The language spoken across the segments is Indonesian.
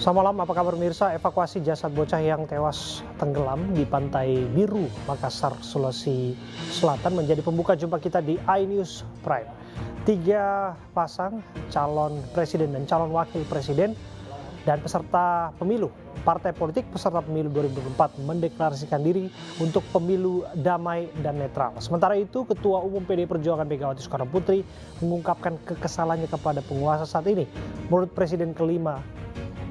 Selamat malam, apa kabar pemirsa? Evakuasi jasad bocah yang tewas tenggelam di Pantai Biru, Makassar, Sulawesi Selatan menjadi pembuka jumpa kita di iNews Prime. 3 pasang calon presiden dan calon wakil presiden dan peserta pemilu, partai politik peserta pemilu 2024 mendeklarasikan diri untuk pemilu damai dan netral. Sementara itu, Ketua Umum PDI Perjuangan Megawati Soekarno Putri mengungkapkan kekesalannya kepada penguasa saat ini. Menurut Presiden kelima,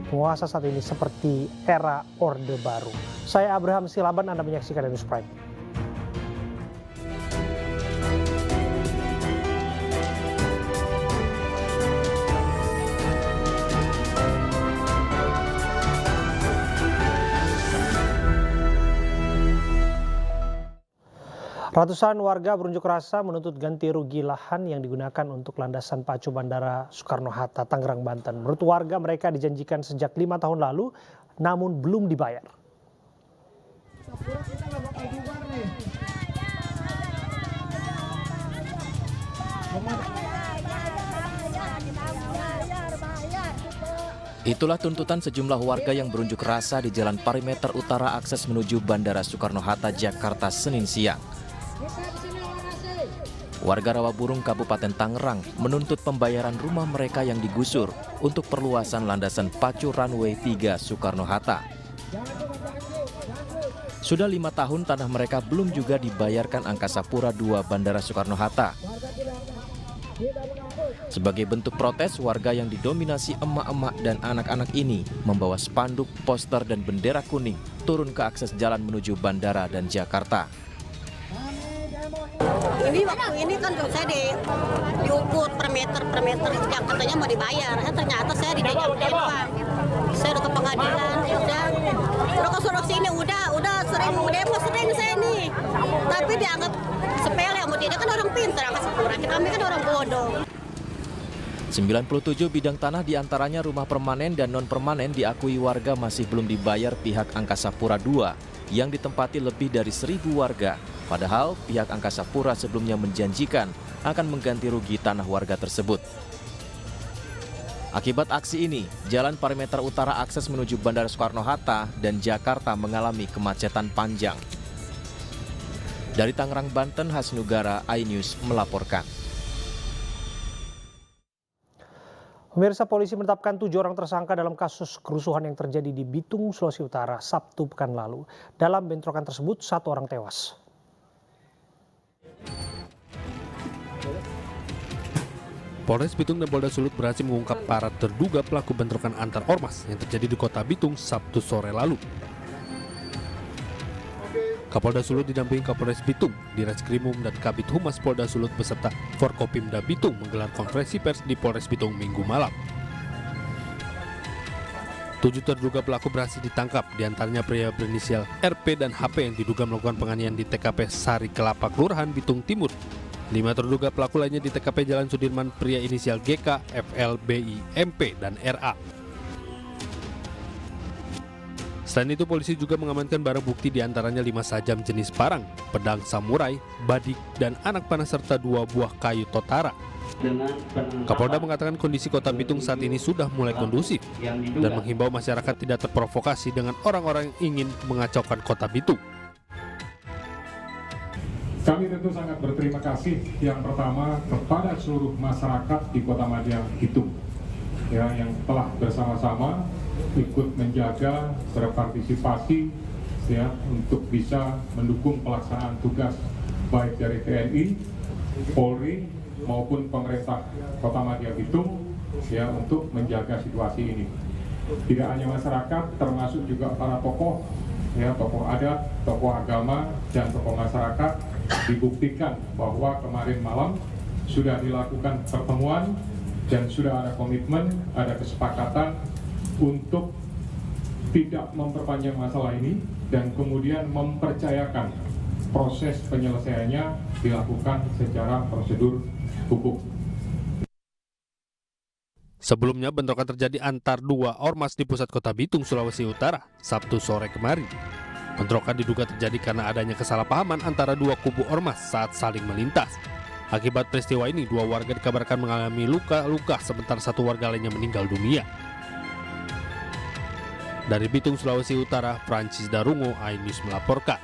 penguasa saat ini seperti era Orde Baru. Saya Abraham Silaban, Anda menyaksikan News Prime. Ratusan warga berunjuk rasa menuntut ganti rugi lahan yang digunakan untuk landasan pacu Bandara Soekarno-Hatta, Tangerang, Banten. Menurut warga, mereka dijanjikan sejak 5 tahun lalu, namun belum dibayar. Itulah tuntutan sejumlah warga yang berunjuk rasa di Jalan Perimeter Utara akses menuju Bandara Soekarno-Hatta, Jakarta, Senin siang. Warga Rawaburung, Kabupaten Tangerang menuntut pembayaran rumah mereka yang digusur untuk perluasan landasan pacu runway 3 Soekarno-Hatta. Sudah 5 tahun tanah mereka belum juga dibayarkan Angkasa Pura II Bandara Soekarno-Hatta. Sebagai bentuk protes, warga yang didominasi emak-emak dan anak-anak ini membawa spanduk, poster, dan bendera kuning turun ke akses jalan menuju bandara dan Jakarta. Ini waktu ini kan saya diukur per meter yang katanya mau dibayar. Ternyata saya dijanjikan uang. Saya udah ke pengadilan, udah ke sini, udah sering demo sering saya nih. Tapi dianggap sepele, mau tidak kan orang pintar, Angkasa Pura. Kami kan orang bodoh. 97 bidang tanah diantaranya rumah permanen dan non-permanen diakui warga masih belum dibayar pihak Angkasa Pura II yang ditempati lebih dari 1.000 warga. Padahal pihak Angkasa Pura sebelumnya menjanjikan akan mengganti rugi tanah warga tersebut. Akibat aksi ini, Jalan Perimeter Utara akses menuju Bandara Soekarno-Hatta dan Jakarta mengalami kemacetan panjang. Dari Tangerang, Banten, Hasnugara, iNews melaporkan. Pemirsa, polisi menetapkan 7 orang tersangka dalam kasus kerusuhan yang terjadi di Bitung, Sulawesi Utara, Sabtu pekan lalu. Dalam bentrokan tersebut, 1 orang tewas. Polres Bitung dan Polda Sulut berhasil mengungkap para terduga pelaku bentrokan antar ormas yang terjadi di kota Bitung Sabtu sore lalu. Kapolda Sulut didampingi Kapolres Bitung, Direskrimum dan Kabid Humas Polda Sulut beserta Forkopimda Bitung menggelar konferensi pers di Polres Bitung Minggu malam. 7 terduga pelaku berhasil ditangkap, diantaranya pria berinisial RP dan HP yang diduga melakukan penganiayaan di TKP Sari Kelapa, Kelurahan Bitung Timur. 5 terduga pelaku lainnya di TKP Jalan Sudirman, pria inisial GK, FL, BI, MP, dan RA. Selain itu, polisi juga mengamankan barang bukti diantaranya 5 sajam jenis parang, pedang samurai, badik, dan anak panah serta 2 buah kayu totara. Kapolda mengatakan kondisi kota Bitung saat ini sudah mulai kondusif dan menghimbau masyarakat tidak terprovokasi dengan orang-orang yang ingin mengacaukan kota Bitung. Kami tentu sangat berterima kasih yang pertama kepada seluruh masyarakat di Kota Madya Bitung ya, yang telah bersama-sama ikut menjaga, berpartisipasi ya, untuk bisa mendukung pelaksanaan tugas baik dari TNI, Polri maupun pemerintah Kota Madya Bitung ya, untuk menjaga situasi ini. Tidak hanya masyarakat, termasuk juga para tokoh ya, tokoh adat, tokoh agama, dan tokoh masyarakat. Dibuktikan bahwa kemarin malam sudah dilakukan pertemuan dan sudah ada komitmen, ada kesepakatan untuk tidak memperpanjang masalah ini dan kemudian mempercayakan proses penyelesaiannya dilakukan secara prosedur hukum. Sebelumnya bentrokan terjadi antar 2 ormas di pusat kota Bitung, Sulawesi Utara, Sabtu sore kemarin. Bentrokan diduga terjadi karena adanya kesalahpahaman antara 2 kubu ormas saat saling melintas. Akibat peristiwa ini, 2 warga dikabarkan mengalami luka-luka sementara 1 warga lainnya meninggal dunia. Dari Bitung, Sulawesi Utara, Francis Darungo, iNews melaporkan.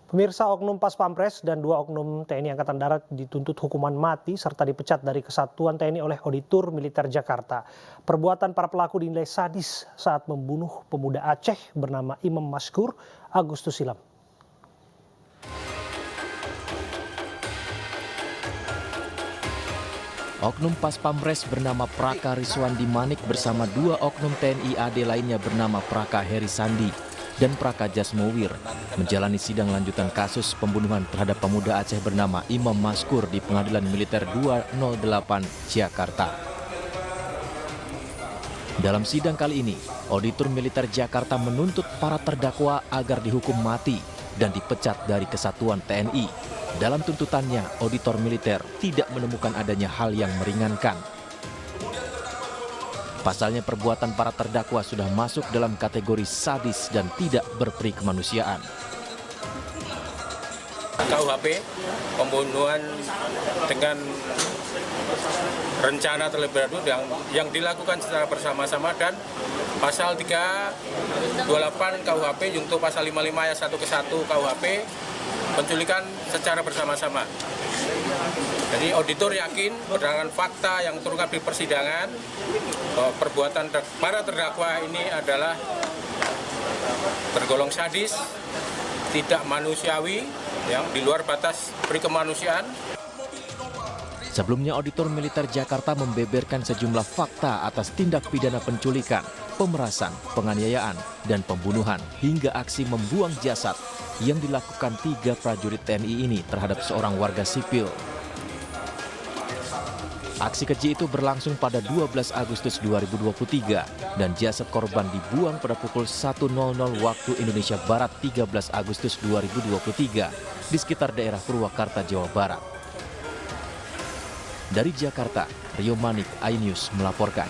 Pemirsa, oknum Pas Pampres dan 2 oknum TNI Angkatan Darat dituntut hukuman mati serta dipecat dari Kesatuan TNI oleh Auditor Militer Jakarta. Perbuatan para pelaku dinilai sadis saat membunuh pemuda Aceh bernama Imam Maskur Agustus silam. Oknum Pas Pampres bernama Praka Riswandi Manik bersama 2 oknum TNI AD lainnya bernama Praka Heri Sandi dan Praka Jasmowir menjalani sidang lanjutan kasus pembunuhan terhadap pemuda Aceh bernama Imam Maskur di Pengadilan Militer 208 Jakarta. Dalam sidang kali ini, Auditor Militer Jakarta menuntut para terdakwa agar dihukum mati dan dipecat dari Kesatuan TNI. Dalam tuntutannya, auditor militer tidak menemukan adanya hal yang meringankan. Pasalnya perbuatan para terdakwa sudah masuk dalam kategori sadis dan tidak berperi kemanusiaan. KUHP, pembunuhan dengan rencana terlebih dahulu yang dilakukan secara bersama-sama, dan pasal 328 KUHP junto pasal 55 ayat 1 ke 1 KUHP penculikan secara bersama-sama. Jadi auditor yakin berdasarkan fakta yang terungkap di persidangan bahwa perbuatan para terdakwa ini adalah tergolong sadis, tidak manusiawi, yang di luar batas perikemanusiaan. Sebelumnya, Auditor Militer Jakarta membeberkan sejumlah fakta atas tindak pidana penculikan, pemerasan, penganiayaan, dan pembunuhan hingga aksi membuang jasad yang dilakukan 3 prajurit TNI ini terhadap seorang warga sipil. Aksi keji itu berlangsung pada 12 Agustus 2023 dan jasad korban dibuang pada pukul 1.00 waktu Indonesia Barat 13 Agustus 2023 di sekitar daerah Purwakarta, Jawa Barat. Dari Jakarta, Rio Manik, iNews melaporkan.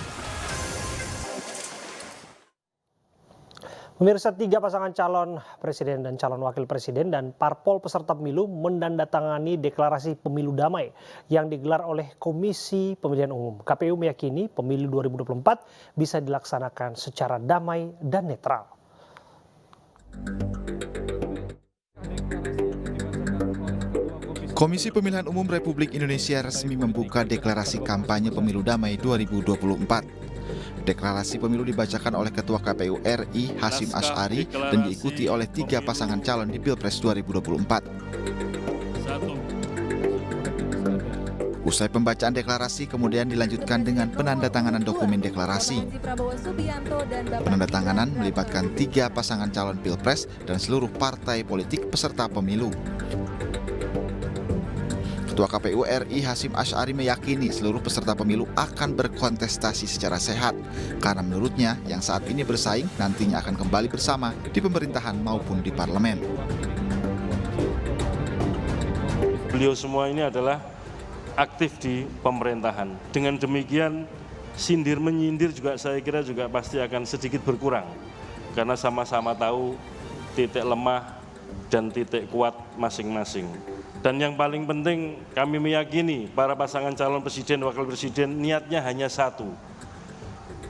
Pemirsa, 3 pasangan calon presiden dan calon wakil presiden dan parpol peserta pemilu menandatangani deklarasi pemilu damai yang digelar oleh Komisi Pemilihan Umum. KPU meyakini pemilu 2024 bisa dilaksanakan secara damai dan netral. Komisi Pemilihan Umum Republik Indonesia resmi membuka deklarasi kampanye pemilu damai 2024. Deklarasi pemilu dibacakan oleh Ketua KPU RI Hasyim Asy'ari dan diikuti oleh 3 pasangan calon di Pilpres 2024. Usai pembacaan deklarasi kemudian dilanjutkan dengan penandatanganan dokumen deklarasi. Penandatanganan melibatkan 3 pasangan calon Pilpres dan seluruh partai politik peserta pemilu. Ketua KPU RI Hasyim Asy'ari meyakini seluruh peserta pemilu akan berkontestasi secara sehat karena menurutnya yang saat ini bersaing nantinya akan kembali bersama di pemerintahan maupun di parlemen. Beliau semua ini adalah aktif di pemerintahan. Dengan demikian sindir menyindir juga saya kira juga pasti akan sedikit berkurang karena sama-sama tahu titik lemah dan titik kuat masing-masing. Dan yang paling penting kami meyakini para pasangan calon presiden dan wakil presiden niatnya hanya satu,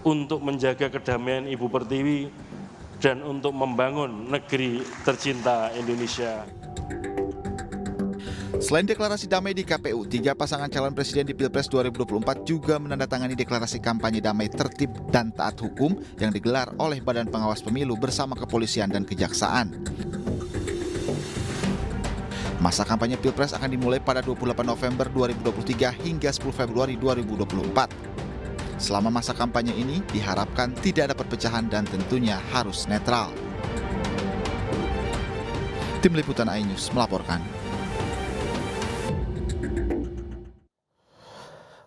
untuk menjaga kedamaian Ibu Pertiwi dan untuk membangun negeri tercinta Indonesia. Selain deklarasi damai di KPU, 3 pasangan calon presiden di Pilpres 2024 juga menandatangani deklarasi kampanye damai tertib dan taat hukum yang digelar oleh Badan Pengawas Pemilu bersama kepolisian dan kejaksaan. Masa kampanye Pilpres akan dimulai pada 28 November 2023 hingga 10 Februari 2024. Selama masa kampanye ini diharapkan tidak ada perpecahan dan tentunya harus netral. Tim Liputan iNews melaporkan.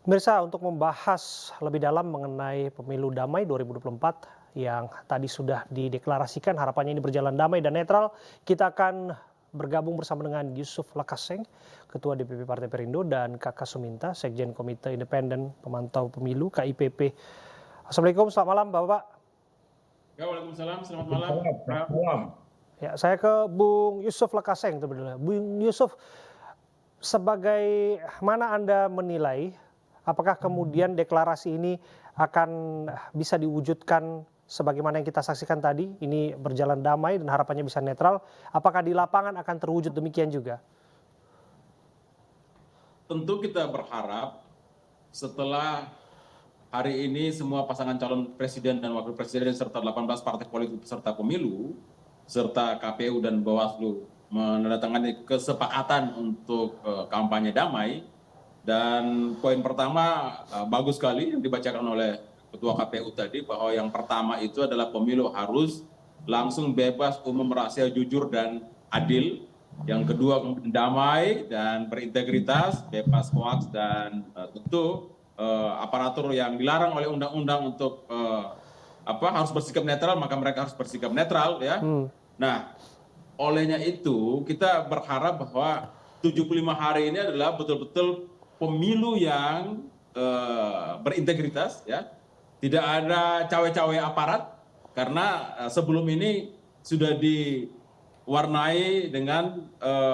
Pemirsa, untuk membahas lebih dalam mengenai pemilu damai 2024 yang tadi sudah dideklarasikan, harapannya ini berjalan damai dan netral, kita akan bergabung bersama dengan Yusuf Lakaseng, Ketua DPP Partai Perindo, dan Kakak Suminta, Sekjen Komite Independen Pemantau Pemilu KIPP. Assalamualaikum, selamat malam Bapak. Ya, waalaikumsalam, selamat malam. Ya, saya ke Bung Yusuf Lakaseng terlebih dahulu. Bung Yusuf, sebagai mana Anda menilai Apakah kemudian deklarasi ini akan bisa diwujudkan sebagaimana yang kita saksikan tadi, ini berjalan damai dan harapannya bisa netral. Apakah di lapangan akan terwujud demikian juga? Tentu kita berharap setelah hari ini semua pasangan calon presiden dan wakil presiden serta 18 partai politik peserta pemilu serta KPU dan Bawaslu menandatangani kesepakatan untuk kampanye damai. Dan poin pertama bagus sekali yang dibacakan oleh Ketua KPU tadi, bahwa yang pertama itu adalah pemilu harus langsung, bebas, umum, rahasia, jujur, dan adil. Yang kedua damai dan berintegritas, bebas hoaks, dan tentu aparatur yang dilarang oleh undang-undang untuk harus bersikap netral, maka mereka harus bersikap netral ya. Nah, olehnya itu kita berharap bahwa 75 hari ini adalah betul-betul pemilu yang berintegritas ya. Tidak ada cawe-cawe aparat, karena sebelum ini sudah diwarnai dengan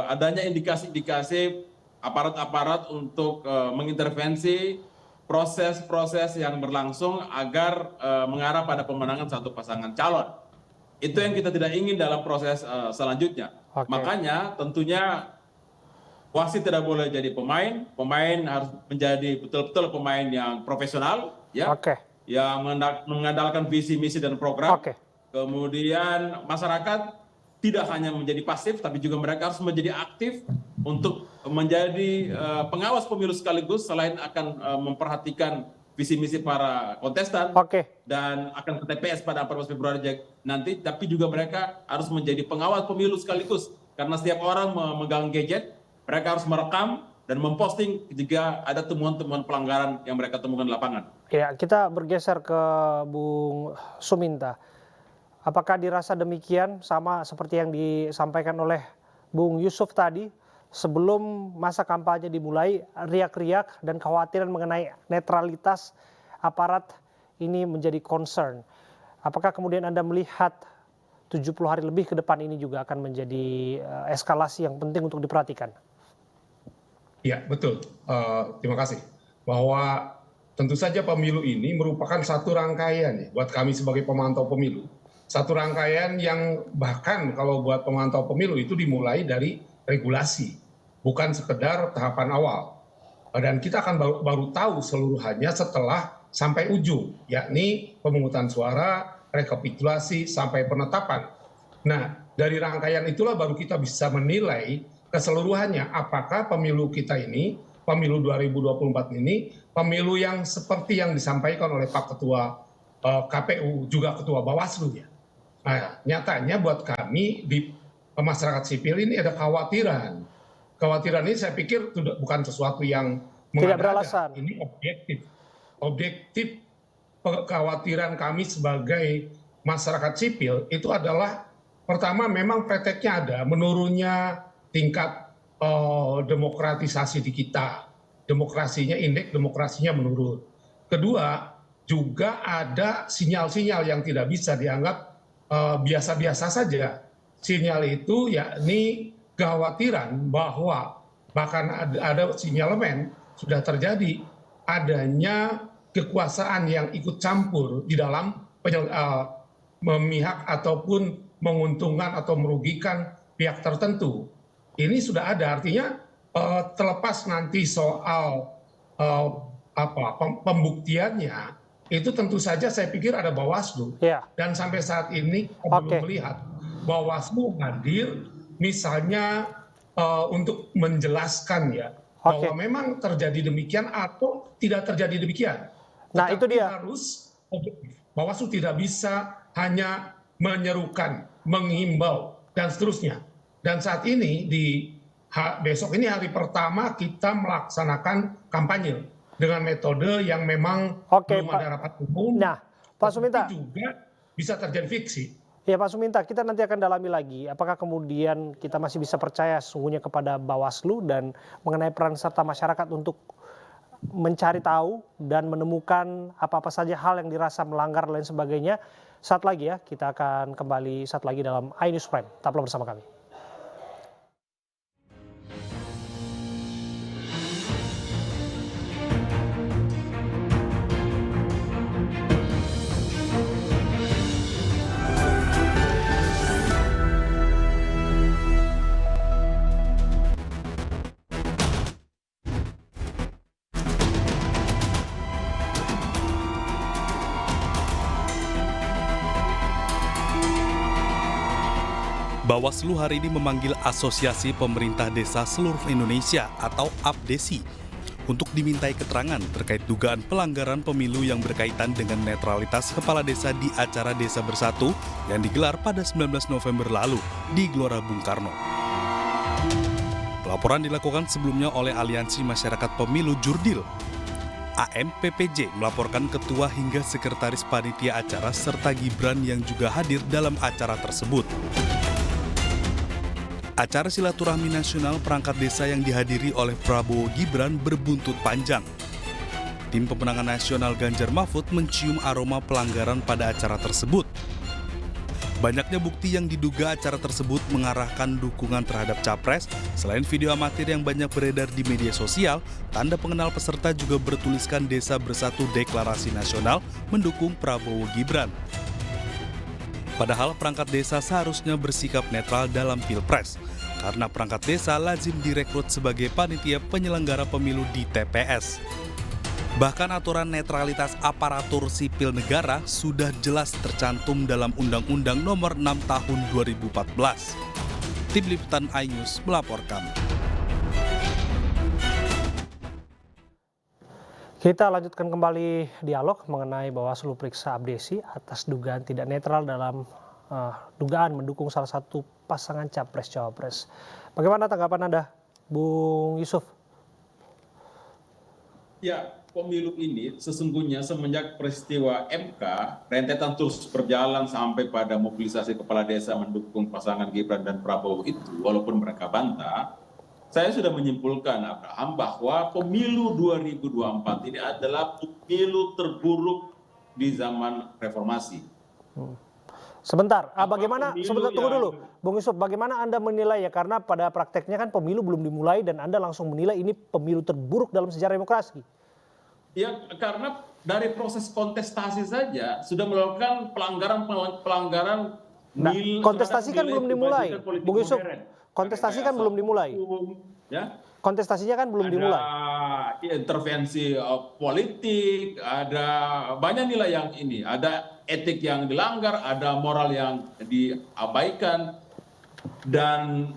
adanya indikasi-indikasi aparat-aparat untuk mengintervensi proses-proses yang berlangsung agar mengarah pada pemenangan satu pasangan calon. Itu yang kita tidak ingin dalam proses selanjutnya. Makanya tentunya wasit tidak boleh jadi pemain harus menjadi betul-betul pemain yang profesional, ya, yang mengandalkan visi, misi, dan program. Kemudian masyarakat tidak hanya menjadi pasif, tapi juga mereka harus menjadi aktif untuk menjadi pengawas pemilu sekaligus, selain akan memperhatikan visi misi para kontestan dan akan ke TPS pada 14 Februari nanti, tapi juga mereka harus menjadi pengawas pemilu sekaligus, karena setiap orang memegang gadget. Mereka harus merekam dan memposting jika ada temuan-temuan pelanggaran yang mereka temukan di lapangan. Ya, kita bergeser ke Bung Suminta. Apakah dirasa demikian sama seperti yang disampaikan oleh Bung Yusuf tadi? Sebelum masa kampanye dimulai, riak-riak dan kekhawatiran mengenai netralitas aparat ini menjadi concern. Apakah kemudian Anda melihat 70 hari lebih ke depan ini juga akan menjadi eskalasi yang penting untuk diperhatikan? Ya, betul. Terima kasih. Bahwa tentu saja pemilu ini merupakan satu rangkaian ya, buat kami sebagai pemantau pemilu. Satu rangkaian yang bahkan kalau buat pemantau pemilu itu dimulai dari regulasi, bukan sekedar tahapan awal. Dan kita akan baru tahu seluruhannya setelah sampai ujung, yakni pemungutan suara, rekapitulasi, sampai penetapan. Nah, dari rangkaian itulah baru kita bisa menilai keseluruhannya, apakah pemilu kita ini, pemilu 2024 ini, pemilu yang seperti yang disampaikan oleh Pak Ketua KPU, juga Ketua Bawaslu ya. Nah, nyatanya buat kami di masyarakat sipil ini ada kekhawatiran. Kekhawatiran ini saya pikir bukan sesuatu yang tidak beralasan. Ini objektif. Objektif kekhawatiran kami sebagai masyarakat sipil itu adalah, pertama memang preteknya ada, menurunnya tingkat demokratisasi di kita. Demokrasinya, indeks demokrasinya menurun. Kedua, juga ada sinyal-sinyal yang tidak bisa dianggap biasa-biasa saja. Sinyal itu yakni kekhawatiran bahwa bahkan ada sinyalemen sudah terjadi adanya kekuasaan yang ikut campur di dalam memihak ataupun menguntungkan atau merugikan pihak tertentu. Ini sudah ada, artinya terlepas nanti soal pembuktiannya, itu tentu saja saya pikir ada Bawaslu. Dan sampai saat ini belum melihat Bawaslu hadir misalnya untuk menjelaskan ya bahwa memang terjadi demikian atau tidak terjadi demikian. Nah, tetapi itu dia. Harus Bawaslu tidak bisa hanya menyerukan, menghimbau dan seterusnya. Dan saat ini besok ini hari pertama kita melaksanakan kampanye dengan metode yang memang belum ada rapat umum. Nah, Pak Suminta, juga bisa terjadi fiksi. Ya Pak Suminta, kita nanti akan dalami lagi apakah kemudian kita masih bisa percaya sesungguhnya kepada Bawaslu dan mengenai peran serta masyarakat untuk mencari tahu dan menemukan apa-apa saja hal yang dirasa melanggar dan lain sebagainya. Saat lagi ya, kita akan kembali saat lagi dalam iNews Prime. Tetaplah bersama kami. Bawaslu hari ini memanggil Asosiasi Pemerintah Desa Seluruh Indonesia atau APDESI untuk dimintai keterangan terkait dugaan pelanggaran pemilu yang berkaitan dengan netralitas kepala desa di acara Desa Bersatu yang digelar pada 19 November lalu di Gelora Bung Karno. Pelaporan dilakukan sebelumnya oleh Aliansi Masyarakat Pemilu Jurdil. AMPPJ melaporkan ketua hingga sekretaris panitia acara serta Gibran yang juga hadir dalam acara tersebut. Acara silaturahmi nasional perangkat desa yang dihadiri oleh Prabowo Gibran berbuntut panjang. Tim pemenangan nasional Ganjar Mahfud mencium aroma pelanggaran pada acara tersebut. Banyaknya bukti yang diduga acara tersebut mengarahkan dukungan terhadap capres. Selain video amatir yang banyak beredar di media sosial, tanda pengenal peserta juga bertuliskan Desa Bersatu Deklarasi Nasional mendukung Prabowo Gibran. Padahal perangkat desa seharusnya bersikap netral dalam Pilpres, karena perangkat desa lazim direkrut sebagai panitia penyelenggara pemilu di TPS. Bahkan aturan netralitas aparatur sipil negara sudah jelas tercantum dalam Undang-Undang Nomor 6 Tahun 2014. Tim Liputan iNews melaporkan. Kita lanjutkan kembali dialog mengenai Bawaslu periksa APDESI atas dugaan tidak netral dalam dugaan mendukung salah satu pasangan capres-cawapres. Bagaimana tanggapan Anda, Bung Yusuf? Ya, pemilu ini sesungguhnya semenjak peristiwa MK, rentetan terus berjalan sampai pada mobilisasi kepala desa mendukung pasangan Gibran dan Prabowo itu, walaupun mereka bantah. Saya sudah menyimpulkan, Abraham, bahwa pemilu 2024 ini adalah pemilu terburuk di zaman reformasi. Sebentar, sebentar tunggu dulu, Bung Yusuf, bagaimana Anda menilai ya? Karena pada prakteknya kan pemilu belum dimulai dan Anda langsung menilai ini pemilu terburuk dalam sejarah demokrasi. Ya, karena dari proses kontestasi saja sudah melakukan pelanggaran. Kontestasi kan belum dimulai, Bung Yusuf. Kontestasi kan belum dimulai. Ya. Kontestasinya kan belum dimulai. Ada intervensi politik, ada banyak nilai yang ini, ada etik yang dilanggar, ada moral yang diabaikan, dan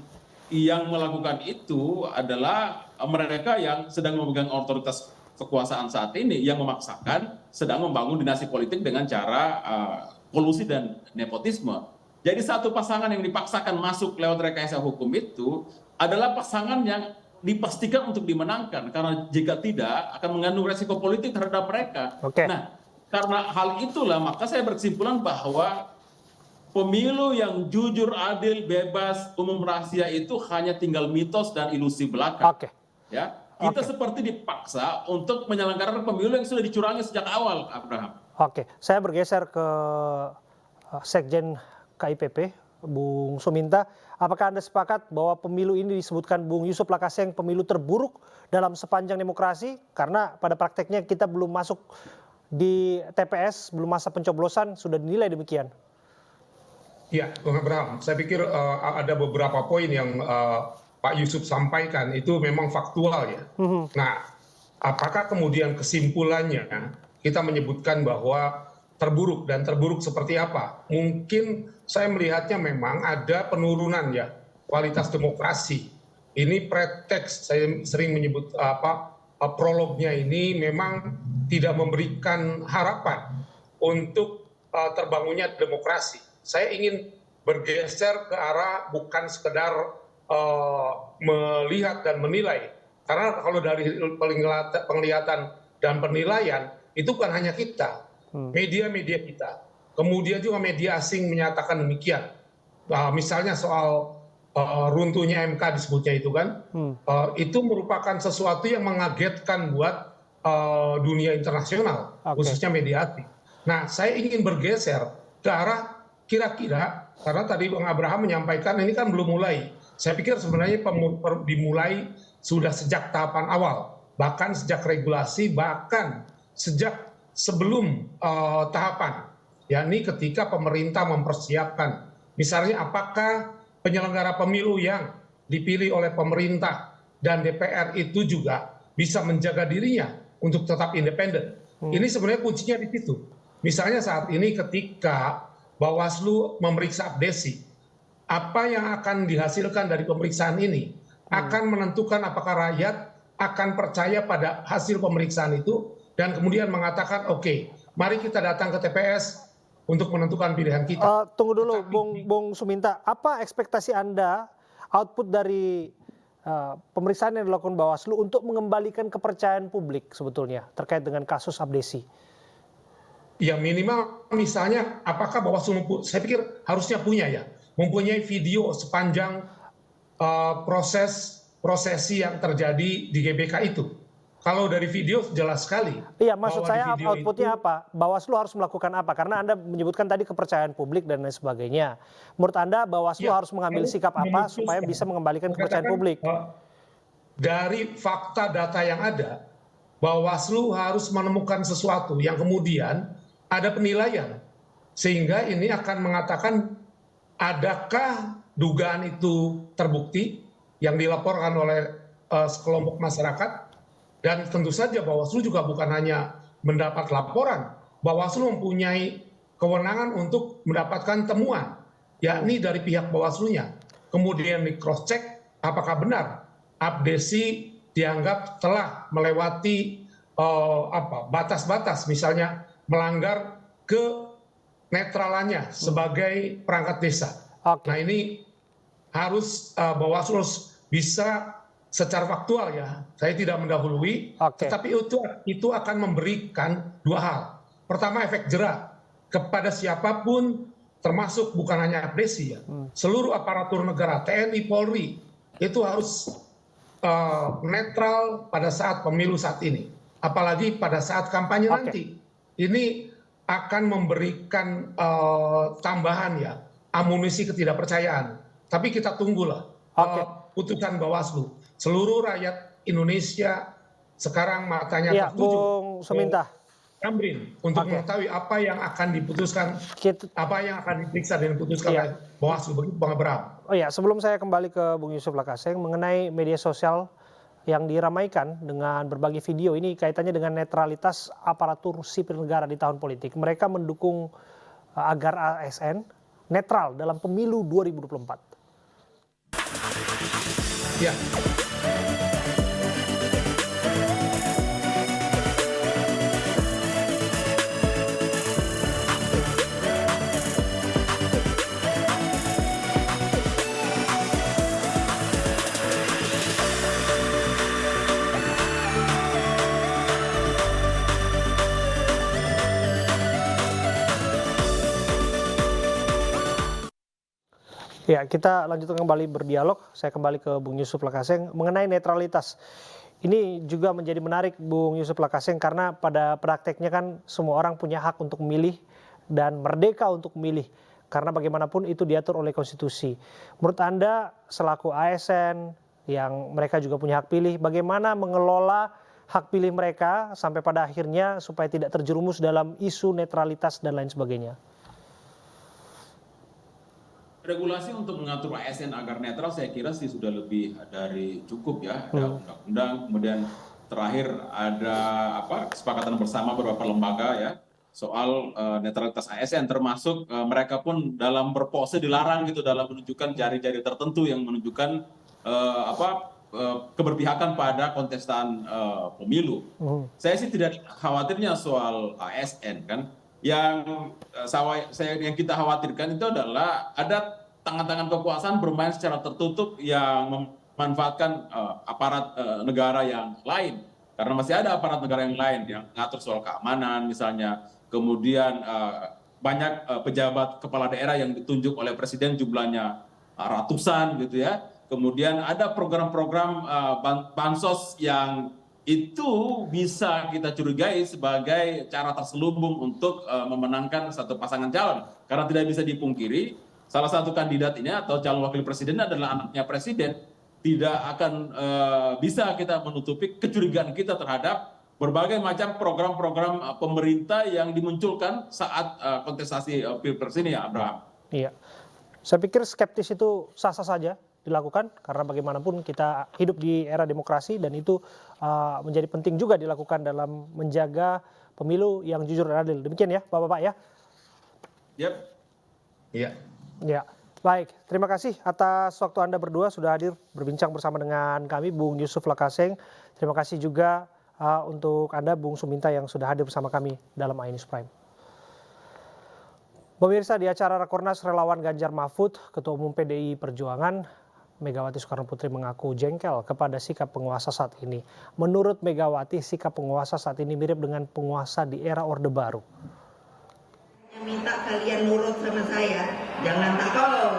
yang melakukan itu adalah mereka yang sedang memegang otoritas kekuasaan saat ini, yang memaksakan sedang membangun dinasti politik dengan cara kolusi dan nepotisme. Jadi satu pasangan yang dipaksakan masuk lewat rekayasa hukum itu adalah pasangan yang dipastikan untuk dimenangkan, karena jika tidak akan mengandung resiko politik terhadap mereka. Nah, karena hal itulah maka saya berkesimpulan bahwa pemilu yang jujur, adil, bebas, umum, rahasia itu hanya tinggal mitos dan ilusi belaka. Ya, kita seperti dipaksa untuk menyelenggarakan pemilu yang sudah dicurangi sejak awal, Abraham. Saya bergeser ke Sekjen KIPP, Bung Suminta. Apakah Anda sepakat bahwa pemilu ini disebutkan Bung Yusuf Lakaseng pemilu terburuk dalam sepanjang demokrasi? Karena pada prakteknya kita belum masuk di TPS, belum masa pencoblosan, sudah dinilai demikian. Ya, Bung Abraham, saya pikir ada beberapa poin yang Pak Yusuf sampaikan itu memang faktual ya. Nah, apakah kemudian kesimpulannya kita menyebutkan bahwa terburuk, dan terburuk seperti apa? Mungkin saya melihatnya memang ada penurunan ya kualitas demokrasi. Ini preteks, saya sering menyebut prolognya ini memang tidak memberikan harapan untuk terbangunnya demokrasi. Saya ingin bergeser ke arah bukan sekedar melihat dan menilai, karena kalau dari penglihatan dan penilaian itu bukan hanya kita, media-media kita, kemudian juga media asing menyatakan demikian. Misalnya soal runtuhnya MK disebutnya itu kan, itu merupakan sesuatu yang mengagetkan buat dunia internasional, khususnya media asing. Nah, saya ingin bergeser ke arah kira-kira, karena tadi Bang Abraham menyampaikan ini kan belum mulai. Saya pikir sebenarnya dimulai sudah sejak tahapan awal, bahkan sejak regulasi, bahkan sejak sebelum tahapan, yakni ketika pemerintah mempersiapkan, misalnya apakah penyelenggara pemilu yang dipilih oleh pemerintah dan DPR itu juga bisa menjaga dirinya untuk tetap independen. Ini sebenarnya kuncinya di situ. Misalnya saat ini ketika Bawaslu memeriksa APDESI, apa yang akan dihasilkan dari pemeriksaan ini akan menentukan apakah rakyat akan percaya pada hasil pemeriksaan itu dan kemudian mengatakan oke, mari kita datang ke TPS untuk menentukan pilihan kita. Tunggu dulu, Bung Suminta, apa ekspektasi Anda output dari pemeriksaan yang dilakukan Bawaslu untuk mengembalikan kepercayaan publik sebetulnya terkait dengan kasus abdesi? Ya minimal misalnya apakah Bawaslu, saya pikir harusnya mempunyai video sepanjang prosesi yang terjadi di GBK itu. Kalau dari video jelas sekali. Iya, maksud saya outputnya apa? Bawaslu harus melakukan apa? Karena Anda menyebutkan tadi kepercayaan publik dan lain sebagainya. Menurut Anda Bawaslu harus mengambil sikap apa supaya bisa mengembalikan kepercayaan publik? Dari fakta data yang ada, Bawaslu harus menemukan sesuatu yang kemudian ada penilaian. Sehingga ini akan mengatakan adakah dugaan itu terbukti yang dilaporkan oleh sekelompok masyarakat. Dan tentu saja Bawaslu juga bukan hanya mendapat laporan, Bawaslu mempunyai kewenangan untuk mendapatkan temuan, yakni dari pihak Bawaslunya. Kemudian di cross check apakah benar abdesi dianggap telah melewati batas-batas, misalnya melanggar kenetralannya sebagai perangkat desa. Nah ini harus Bawaslu bisa secara faktual ya, saya tidak mendahului, tetapi itu akan memberikan dua hal. Pertama, efek jera kepada siapapun, termasuk bukan hanya abdesi ya, seluruh aparatur negara, TNI, Polri, itu harus netral pada saat pemilu saat ini. Apalagi pada saat kampanye nanti. Ini akan memberikan tambahan ya, amunisi ketidakpercayaan. Tapi kita tunggulah putusan Bawaslu. Seluruh rakyat Indonesia sekarang matanya tertuju Bung Suminta. Tamrin untuk mengetahui apa yang akan diputuskan, apa yang akan diperiksa dan diputuskan oleh Bawaslu. Begitu Bang Abraham. Oh ya, sebelum saya kembali ke Bung Yusuf Lakaseng mengenai media sosial yang diramaikan dengan berbagai video ini kaitannya dengan netralitas aparatur sipil negara di tahun politik. Mereka mendukung agar ASN netral dalam pemilu 2024. Ya. Ya, kita lanjutkan kembali berdialog. Saya kembali ke Bung Yusuf Lakaseng mengenai netralitas. Ini juga menjadi menarik Bung Yusuf Lakaseng karena pada prakteknya kan semua orang punya hak untuk memilih dan merdeka untuk memilih. Karena bagaimanapun itu diatur oleh konstitusi. Menurut Anda selaku ASN yang mereka juga punya hak pilih, bagaimana mengelola hak pilih mereka sampai pada akhirnya supaya tidak terjerumus dalam isu netralitas dan lain sebagainya? Regulasi untuk mengatur ASN agar netral saya kira sih sudah lebih dari cukup ya. Ada undang-undang, kemudian terakhir ada kesepakatan bersama beberapa lembaga ya soal netralitas ASN, termasuk mereka pun dalam berpose dilarang gitu dalam menunjukkan jari-jari tertentu yang menunjukkan keberpihakan pada kontestan pemilu. Saya sih tidak khawatirnya soal ASN kan. Yang kita khawatirkan itu adalah ada tangan-tangan kekuasaan bermain secara tertutup yang memanfaatkan aparat negara yang lain. Karena masih ada aparat negara yang lain yang mengatur soal keamanan misalnya. Kemudian banyak pejabat kepala daerah yang ditunjuk oleh presiden jumlahnya ratusan gitu ya. Kemudian ada program-program bansos yang itu bisa kita curigai sebagai cara terselubung untuk memenangkan satu pasangan calon. Karena tidak bisa dipungkiri, salah satu kandidat ini atau calon wakil presiden adalah anaknya presiden. Tidak akan bisa kita menutupi kecurigaan kita terhadap berbagai macam program-program pemerintah yang dimunculkan saat kontestasi pilpres ini ya, Abraham. Iya, saya pikir skeptis itu sah-sah saja dilakukan karena bagaimanapun kita hidup di era demokrasi dan itu menjadi penting juga dilakukan dalam menjaga pemilu yang jujur dan adil. Demikian ya Bapak-Bapak ya. Yep. Iya. Ya. Baik, terima kasih atas waktu Anda berdua sudah hadir berbincang bersama dengan kami, Bung Yusuf Lakaseng. Terima kasih juga untuk Anda, Bung Suminta, yang sudah hadir bersama kami dalam iNews Prime. Pemirsa, di acara Rakornas Relawan Ganjar Mahfud, Ketua Umum PDI Perjuangan, Megawati Soekarno Putri mengaku jengkel kepada sikap penguasa saat ini. Menurut Megawati, sikap penguasa saat ini mirip dengan penguasa di era Orde Baru. Minta kalian nurut sama saya, jangan takut,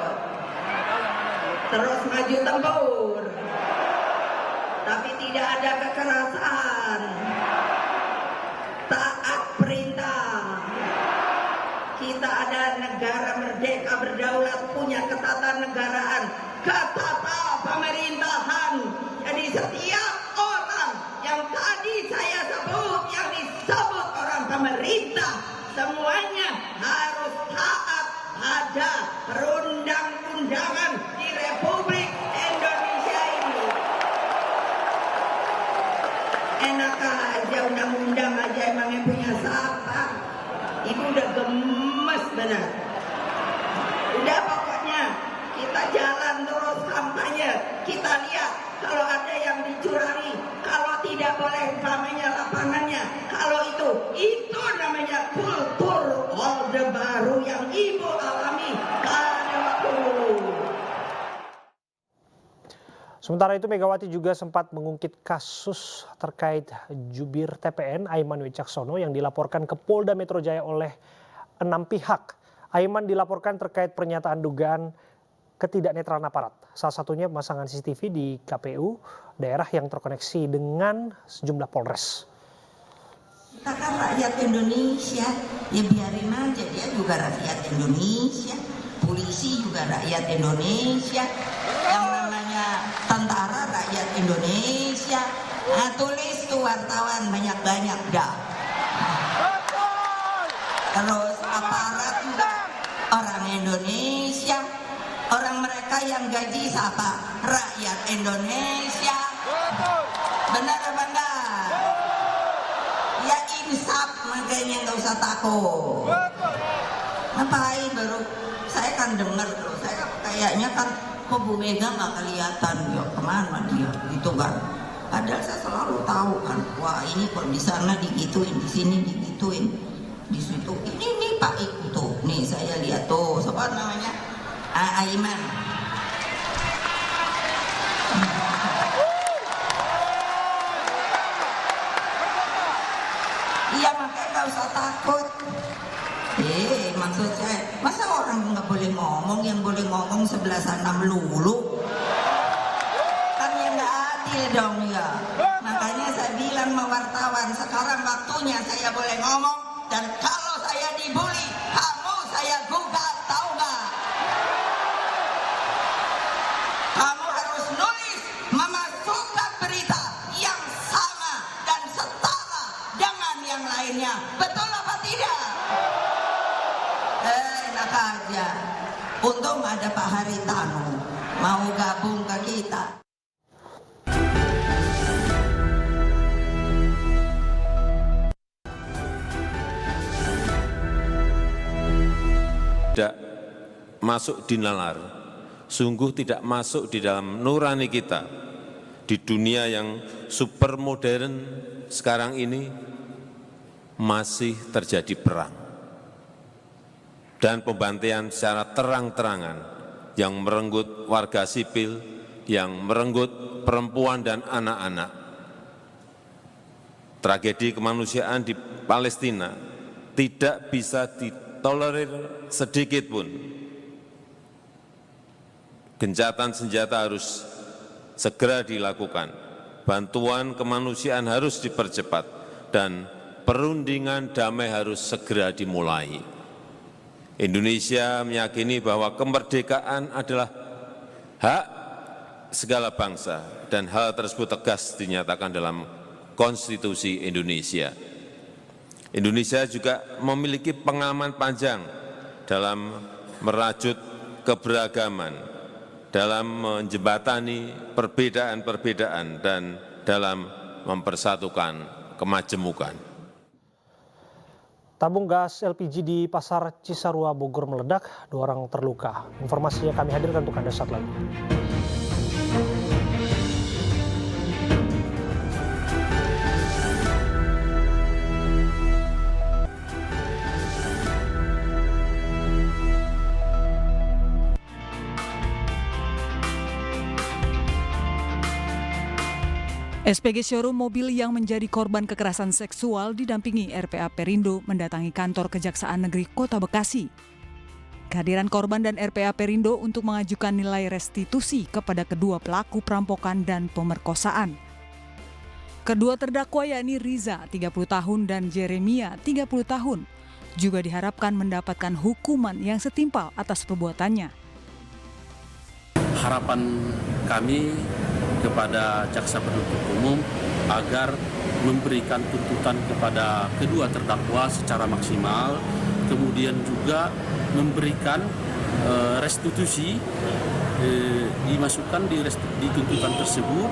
terus maju tempur, tapi tidak ada kekerasan, taat perintah. Kita ada negara merdeka berdaulat, punya ketatanegaraan, ketata pemerintahan. Jadi setiap orang yang tadi saya sebut, yang disebut orang pemerintah, semuanya harus taat pada perundang-undangan di Republik Indonesia ini. Enak aja undang-undang aja, emangnya punya siapa? Ibu udah gemes benar. Udah pokoknya kita jalan terus kampanye. Kita lihat kalau ada yang dicurangi, kalau tidak boleh namanya lapangannya, kalau itu namanya kultur Orde Baru yang Ibu alami pada waktu. Sementara itu Megawati juga sempat mengungkit kasus terkait jubir TPN Aiman Wicaksono yang dilaporkan ke Polda Metro Jaya oleh 6 pihak. Aiman dilaporkan terkait pernyataan dugaan ketidaknetralan aparat. Salah satunya pemasangan CCTV di KPU daerah yang terkoneksi dengan sejumlah Polres. Kita kan rakyat Indonesia, ya biarin aja, dia juga rakyat Indonesia. Polisi juga rakyat Indonesia. Yang namanya tentara rakyat Indonesia. Nah, tulis tuh wartawan banyak-banyak dah. Terus aparat juga orang Indonesia. Orang mereka yang gaji siapa? Rakyat Indonesia. Benar apa enggak? Ya insaf, makanya nggak usah takut. Ngapain baru? Saya kan dengar terus. Saya kayaknya kan kok Bu Mega nggak kelihatan, ya kemana dia gitu kan. Padahal saya selalu tahu kan, wah ini kok di sana digituin, di sini digituin, di situ ini Pak itu, nih saya lihat tuh, siapa namanya? Aiman. Iya makanya nggak usah takut. Maksud saya, masa orang nggak boleh ngomong, yang boleh ngomong sebelah sana melulu? Kan yang nggak adil dong ya. Makanya saya bilang sama wartawan, sekarang waktunya saya boleh ngomong, dan kalau saya dibully, kamu saya gugat, tahu nggak? Kamu harus nulis, memasukkan berita yang sama dan setara dengan yang lainnya. Betul apa tidak? Enak aja. Untung ada Pak Haritanu mau gabung ke kita. Tidak masuk di nalar, sungguh tidak masuk di dalam nurani kita. Di dunia yang super modern sekarang ini masih terjadi perang dan pembantaian secara terang-terangan yang merenggut warga sipil, yang merenggut perempuan dan anak-anak. Tragedi kemanusiaan di Palestina tidak bisa ditolerir sedikit pun. Gencatan senjata harus segera dilakukan, bantuan kemanusiaan harus dipercepat, dan perundingan damai harus segera dimulai. Indonesia meyakini bahwa kemerdekaan adalah hak segala bangsa, dan hal tersebut tegas dinyatakan dalam Konstitusi Indonesia. Indonesia juga memiliki pengalaman panjang dalam merajut keberagaman, dalam menjembatani perbedaan-perbedaan, dan dalam mempersatukan kemajemukan. Tabung gas LPG di Pasar Cisarua, Bogor meledak, 2 orang terluka. Informasinya kami hadirkan untuk Anda saat lagi. SPG Showroom mobil yang menjadi korban kekerasan seksual didampingi RPA Perindo mendatangi kantor Kejaksaan Negeri Kota Bekasi. Kehadiran korban dan RPA Perindo untuk mengajukan nilai restitusi kepada kedua pelaku perampokan dan pemerkosaan. Kedua terdakwa yakni Riza 30 tahun dan Jeremia 30 tahun juga diharapkan mendapatkan hukuman yang setimpal atas perbuatannya. Harapan kami kepada jaksa penuntut umum agar memberikan tuntutan kepada kedua terdakwa secara maksimal, kemudian juga memberikan restitusi dimasukkan di tuntutan tersebut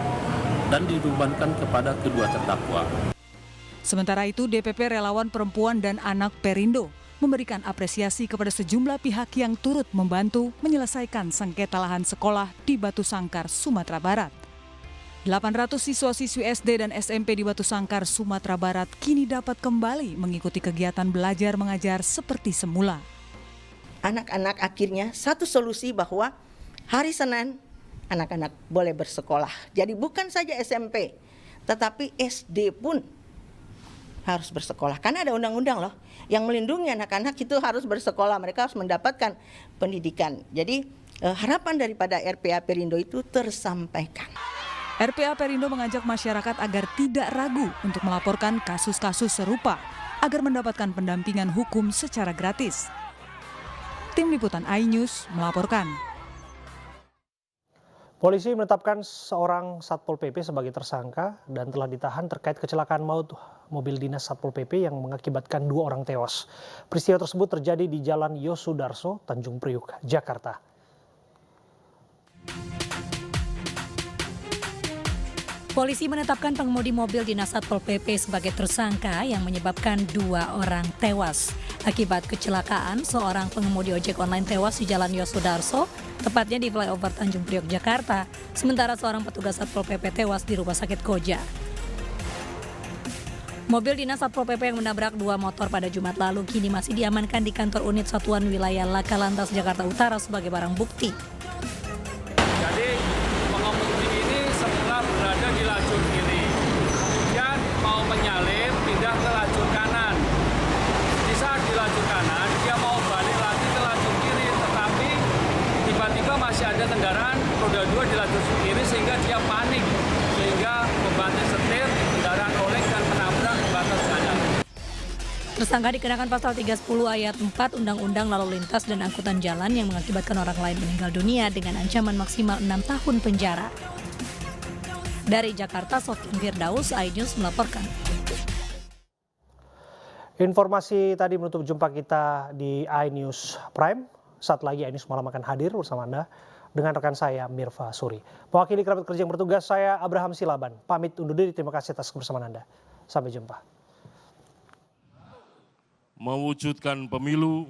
dan dibebankan kepada kedua terdakwa. Sementara itu, DPP Relawan Perempuan dan Anak Perindo memberikan apresiasi kepada sejumlah pihak yang turut membantu menyelesaikan sengketa lahan sekolah di Batu Sangkar, Sumatera Barat. 800 siswa-siswi SD dan SMP di Batu Sangkar, Sumatera Barat kini dapat kembali mengikuti kegiatan belajar mengajar seperti semula. Anak-anak akhirnya satu solusi bahwa hari Senin anak-anak boleh bersekolah. Jadi bukan saja SMP, tetapi SD pun harus bersekolah. Karena ada undang-undang loh yang melindungi anak-anak itu harus bersekolah. Mereka harus mendapatkan pendidikan. Jadi harapan daripada RPA Perindo itu tersampaikan. RPA Perindo mengajak masyarakat agar tidak ragu untuk melaporkan kasus-kasus serupa agar mendapatkan pendampingan hukum secara gratis. Tim Liputan iNews melaporkan. Polisi menetapkan seorang Satpol PP sebagai tersangka dan telah ditahan terkait kecelakaan maut mobil dinas Satpol PP yang mengakibatkan 2 orang tewas. Peristiwa tersebut terjadi di Jalan Yosudarso, Tanjung Priuk, Jakarta. Polisi menetapkan pengemudi mobil dinas Satpol PP sebagai tersangka yang menyebabkan 2 orang tewas. Akibat kecelakaan, seorang pengemudi ojek online tewas di Jalan Yosudarso, tepatnya di flyover Tanjung Priok, Jakarta, sementara seorang petugas Satpol PP tewas di Rumah Sakit Koja. Mobil dinas Satpol PP yang menabrak 2 motor pada Jumat lalu kini masih diamankan di kantor unit Satuan Wilayah Laka Lantas Jakarta Utara sebagai barang bukti. Jadi pengemudi ini semula berada di lajur kiri, kemudian mau menyalip pindah ke lajur kanan. Di saat di lajur kanan dia mau balik lagi ke lajur kiri, tetapi tiba-tiba masih ada kendaraan roda 2 di lajur kiri sehingga dia panik, sehingga membanting setir kendaraan oleng dan menabrak batas kanan. Tersangka dikenakan pasal 310 ayat 4 Undang-Undang Lalu Lintas dan Angkutan Jalan yang mengakibatkan orang lain meninggal dunia dengan ancaman maksimal 6 tahun penjara. Dari Jakarta, Sofian Firdaus, iNews melaporkan. Informasi tadi menutup jumpa kita di iNews Prime. Saat lagi iNews Malam akan hadir bersama Anda dengan rekan saya Mirva Suri. Mewakili kerabat kerja yang bertugas, saya Abraham Silaban. Pamit undur diri, terima kasih atas kebersamaan Anda. Sampai jumpa. Mewujudkan pemilu